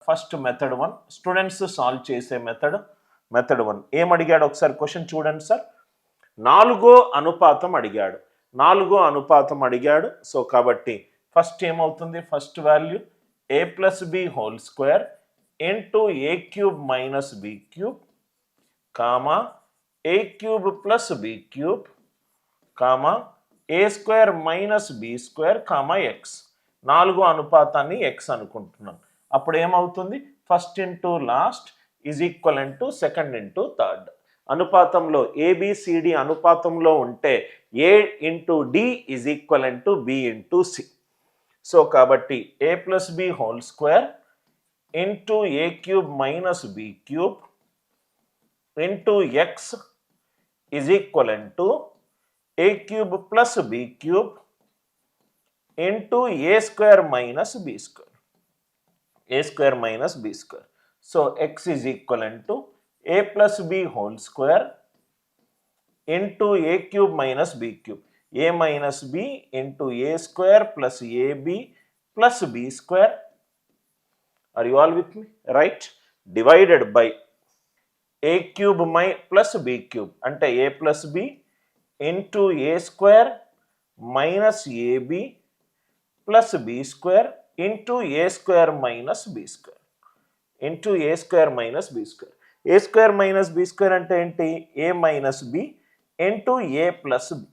First method 1 students solve చేసే method 1 ఏం అడిగాడు ఒకసారి క్వశ్చన్ చూడండి సార్. నాలుగో అనుపాతం అడిగాడు. సో కాబట్టి ఫస్ట్ ఏమవుతుంది, first value a plus b whole square into a cube minus b cube comma a cube plus b cube comma a square minus b square comma x. నాలుగో అనుపాతాన్ని x అనుకుంటున్నాను. అప్పుడు ఏమవుతుంది, first into last is equivalent to second into third. అనుపాతంలో a b c d అనుపాతంలో ఉంటే a into d is equivalent to b into c. So కాబట్టి a plus b whole square into a cube minus b cube into x is equivalent to a cube plus b cube into a square minus b square. So x is equivalent to a plus b whole square into a cube minus b cube, a minus b into a square plus ab plus b square. Are you all with me? Right? Divided by a cube plus b cube ante a plus b into a square minus ab plus b square into a square minus b square into a square minus b square. A square minus b square అంటే ఏంటి, a minus b into a plus b.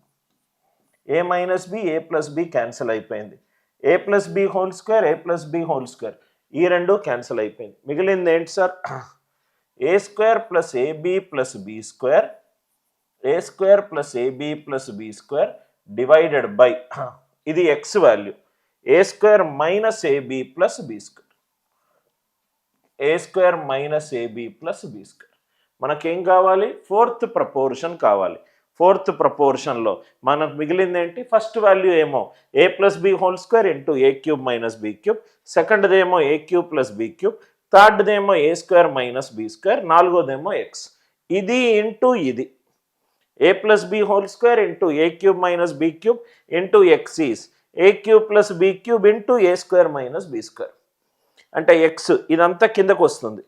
A minus b a plus b cancel అయిపోయింది. A plus b whole square a plus b whole square ఈ రెండు cancel అయిపోయింది. మిగిలింది ఏంటి sir, a square plus ab plus b square, a square plus ab plus b square divided by ఇది x value a square minus ab plus b square, a square minus ab plus b square. మనకేం కావాలి, fourth proportion కావాలి. Fourth ప్రపోర్షన్లో మనకు మిగిలింది ఏంటి, first value ఏమో a plus b whole square into a cube minus b cube, సెకండ్దేమో a cube plus b cube, థర్డ్దేమో a square minus b square, నాలుగోదేమో ఎక్స్. ఇది ఇంటూ ఇది a plus b whole square into a cube minus b cube into x is a cube plus b cube into a square minus b square. అంటే x ఇదంతా కిందకు వస్తుంది,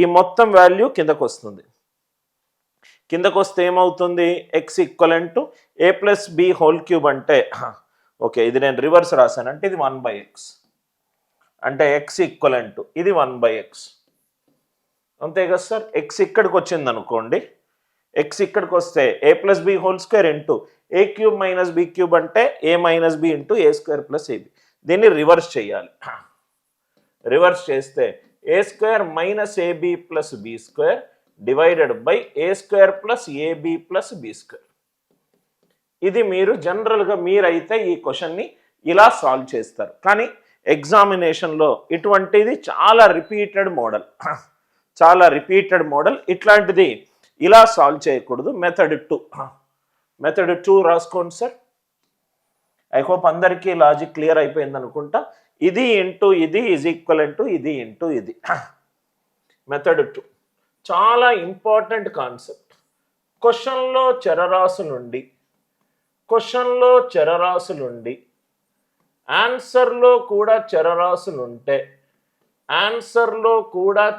ఈ మొత్తం value కిందకు వస్తుంది. కిందకు వస్తే ఏమవుతుంది, x equivalent to a plus b whole cube అంటే ఓకే ఇది నేను రివర్స్ రాశాను అంటే ఇది 1/x అంటే ఎక్స్ ఈక్వలెంట్ టు ఇది 1/x అంతే కదా సార్. ఎక్స్ ఇక్కడికి వచ్చింది అనుకోండి, ఎక్స్ ఇక్కడికి వస్తే a plus b whole square into a cube minus b cube అంటే a minus b into a square plus ab. దీన్ని రివర్స్ చేయాలి. రివర్స్ చేస్తే a square minus ab plus b square divided by a square plus ab plus b square. ఇది మీరు జనరల్గా మీరైతే ఈ క్వశ్చన్ని ఇలా సాల్వ్ చేస్తారు. కానీ ఎగ్జామినేషన్లో ఇటువంటిది చాలా రిపీటెడ్ మోడల్. ఇట్లాంటిది ఇలా సాల్వ్ చేయకూడదు. మెథడ్ 2 రాసుకోండి సార్. ఐ హోప్ అందరికీ లాజిక్ క్లియర్ అయిపోయింది అనుకుంటా. ఇది ఇంటూ ఇది ఈజ్ ఈక్వలెంట్ టు ఇది ఇంటూ ఇది. మెథడ్ 2 చాలా ఇంపార్టెంట్ కాన్సెప్ట్. క్వశ్చన్లో చరరాశులుండి ఆన్సర్లో కూడా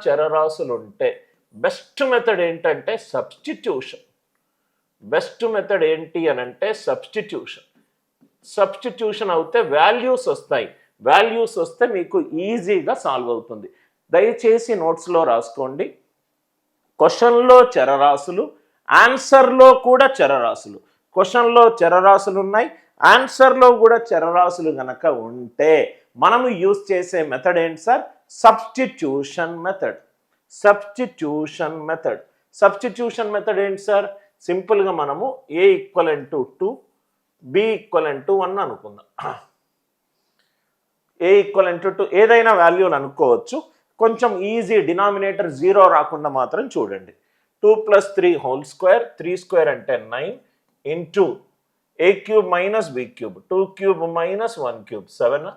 చరరాశులుంటే బెస్ట్ మెథడ్ ఏంటంటే సబ్స్టిట్యూషన్. బెస్ట్ మెథడ్ ఏంటి అని అంటే సబ్స్టిట్యూషన్ అవుతే వాల్యూస్ వస్తాయి. వాల్యూస్ వస్తే మీకు ఈజీగా సాల్వ్ అవుతుంది. దయచేసి నోట్స్లో రాసుకోండి. క్వశ్చన్లో చరరాశులు, ఆన్సర్లో కూడా చరరాశులు. క్వశ్చన్లో చరరాశులు ఉన్నాయి, ఆన్సర్లో కూడా చరరాశులు కనుక ఉంటే మనము యూజ్ చేసే మెథడ్ ఏంటి సార్, సబ్స్టిట్యూషన్ మెథడ్ ఏంటి సార్, సింపుల్గా మనము a equivalent to 2 b equivalent to 1 అనుకుందాం. ఏ ఈక్వలెంట్ టు ఏదైనా వాల్యూని అనుకోవచ్చు. కొంచెం ఈజీ, డినామినేటర్ 0 రాకుండా మాత్రం చూడండి. 2 + 3 హోల్ స్క్వేర్, 3 స్క్వేర్ అంటే 9 into a cube minus b cube, 2 cube minus 1 cube 7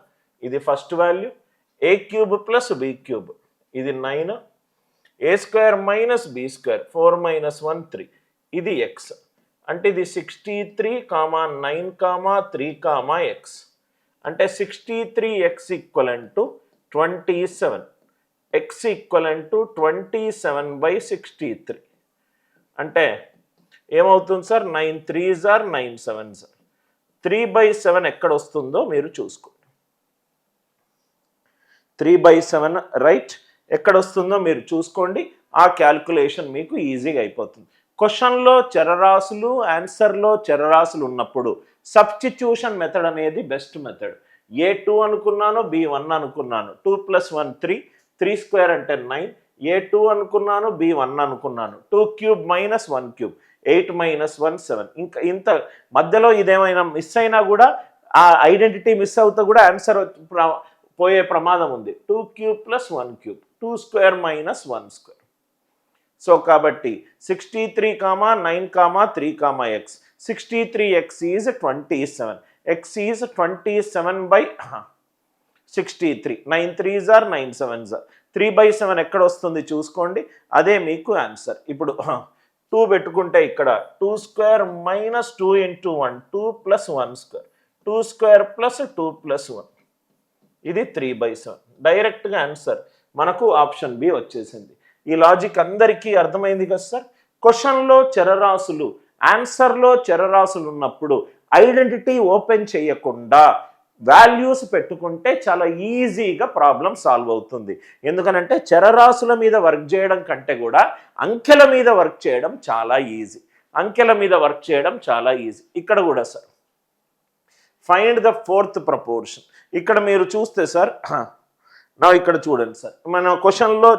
ఇది first value. A cube plus b cube ఇది 9, a square minus b square 4 - 1 3 ఇది ఎక్స్. అంటే ఇది 63, 9, 3, ఎక్స్. అంటే 63x equivalent to 27. X equivalent to 27/63 అంటే ఏమవుతుంది sir? 9 3s are 9 7s. 3/7 ఎక్కడ వస్తుందో మీరు చూసుకోండి. 3/7 రైట్ ఎక్కడ వస్తుందో మీరు చూసుకోండి. ఆ క్యాల్కులేషన్ మీకు ఈజీగా అయిపోతుంది. క్వశ్చన్లో చరరాశులు, ఆన్సర్లో చరరాశులు ఉన్నప్పుడు సబ్స్టిట్యూషన్ మెథడ్ అనేది బెస్ట్ మెథడ్. A2 అనుకున్నాను, B1 అనుకున్నాను, 2 + 1 3, 3 స్క్వేర్ అంటే 9. A2 అనుకున్నాను, B1 అనుకున్నాను, 2 క్యూబ్ మైనస్ 1 క్యూబ్, 8 - 1 7. ఇంకా ఇంత మధ్యలో ఇదేమైనా మిస్ అయినా కూడా ఆ ఐడెంటిటీ మిస్ అవుతా కూడా ఆన్సర్ పోయే ప్రమాదం ఉంది. 2 cube + 1 cube, 2 square minus 1 square. So కాబట్టి 63, 9, 3, x. 63x is 27. X is 27/63. 9 3s are 9 7s. 3/7 ఎక్కడ వస్తుంది చూసుకోండి. అదే మీకు ఆన్సర్. ఇప్పుడు 2 పెట్టుకుంటే ఇక్కడ 2 square minus 2 × 1, 2 + 1 square, 2 square plus 2 + 1. ఇది 3/7. డైరెక్ట్గా ఆన్సర్ మనకు ఆప్షన్ బి వచ్చేసింది. ఈ లాజిక్ అందరికీ అర్థమైంది కదా సార్? క్వశ్చన్లో చరరాశులు, ఆన్సర్లో చరరాశులు ఉన్నప్పుడు ఐడెంటిటీ ఓపెన్ చేయకుండా వాల్యూస్ పెట్టుకుంటే చాలా ఈజీగా ప్రాబ్లం సాల్వ్ అవుతుంది. ఎందుకనంటే చరరాశుల మీద వర్క్ చేయడం కంటే కూడా అంకెల మీద వర్క్ చేయడం చాలా ఈజీ. అంకెల మీద వర్క్ చేయడం చాలా ఈజీ. ఇక్కడ కూడా sir find the 4th proportion. ఇక్కడ మీరు చూస్తే సార్ నా ఇక్కడ చూడండి సార్, మన క్వశ్చన్లో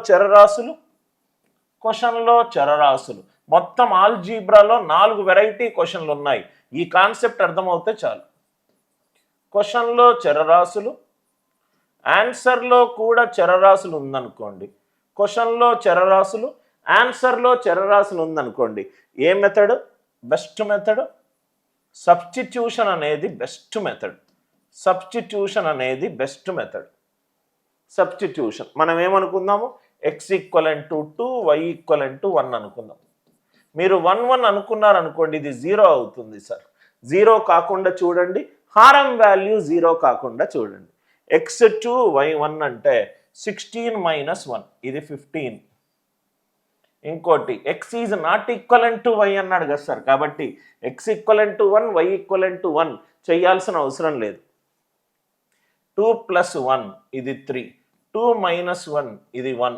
చరరాశులు మొత్తం ఆల్జీబ్రాలో 4 వెరైటీ క్వశ్చన్లు ఉన్నాయి. ఈ కాన్సెప్ట్ అర్థమవుతే చాలు. క్వశ్చన్లో చరరాశులు, ఆన్సర్లో కూడా చరరాశులు ఉందనుకోండి. క్వశ్చన్లో చరరాశులు, ఆన్సర్లో చరరాశులు ఉందనుకోండి. ఏ మెథడ్ బెస్ట్ మెథడ్? సబ్స్టిట్యూషన్ అనేది బెస్ట్ మెథడ్. సబ్స్టిట్యూషన్ మనం ఏమనుకుందాము? x = 2, y = 1 అనుకుందాం. మీరు 1 1 అనుకున్నారనుకోండి, ఇది 0 అవుతుంది సార్. 0 కాకుండా చూడండి, హారం వాల్యూ 0 కాకుండా చూడండి. x2 y1 అంటే 16 - 1, ఇది 15. ఇంకోటి x is not equivalent to y అన్నాడు కదా సార్. కాబట్టి x = 1, y = 1 చేయాల్సిన అవసరం లేదు. 2 + 1 ఇది 3, 2 - 1 ఇది 1.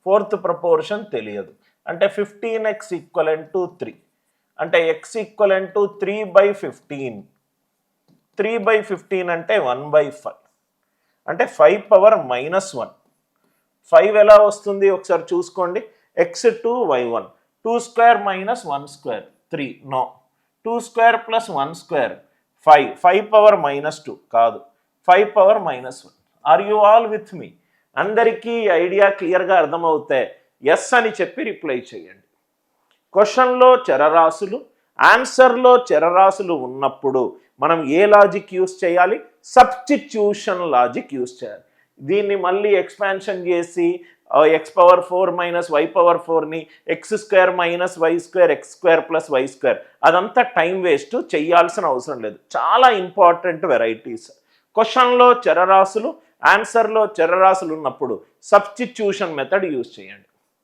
4th ప్రపోర్షన్ తెలియదు అంటే 15x = 3 అంటే x = 3/15. 3/15 అంటే 1/5 అంటే 5 పవర్ -1. 5 ఎలా వస్తుంది ఒకసారి చూసుకోండి. x2 y1, 2 square minus 1 square 3, no. 2 square plus 1 square 5, 5 power -2 కాదు, 5 power -1. Are you all with me? అందరికీ ఐడియా క్లియర్గా అర్థమవుతే ఎస్ అని చెప్పి రిప్లై చేయండి. క్వశ్చన్లో చరరాశులు, ఆన్సర్లో చరరాశులు ఉన్నప్పుడు మనం ఏ లాజిక్ యూస్ చేయాలి? సబ్స్టిట్యూషన్ లాజిక్ యూస్ చేయాలి. దీన్ని మళ్ళీ ఎక్స్పాన్షన్ చేసి x⁴ - y⁴ని x² - y² x² + y², అదంతా టైం వేస్ట్, చేయాల్సిన అవసరం లేదు. చాలా ఇంపార్టెంట్ వెరైటీస్. క్వశ్చన్లో చరరాశులు, ఆన్సర్లో చరరాశులు ఉన్నప్పుడు సబ్స్టిట్యూషన్ మెథడ్ యూజ్ చేయండి.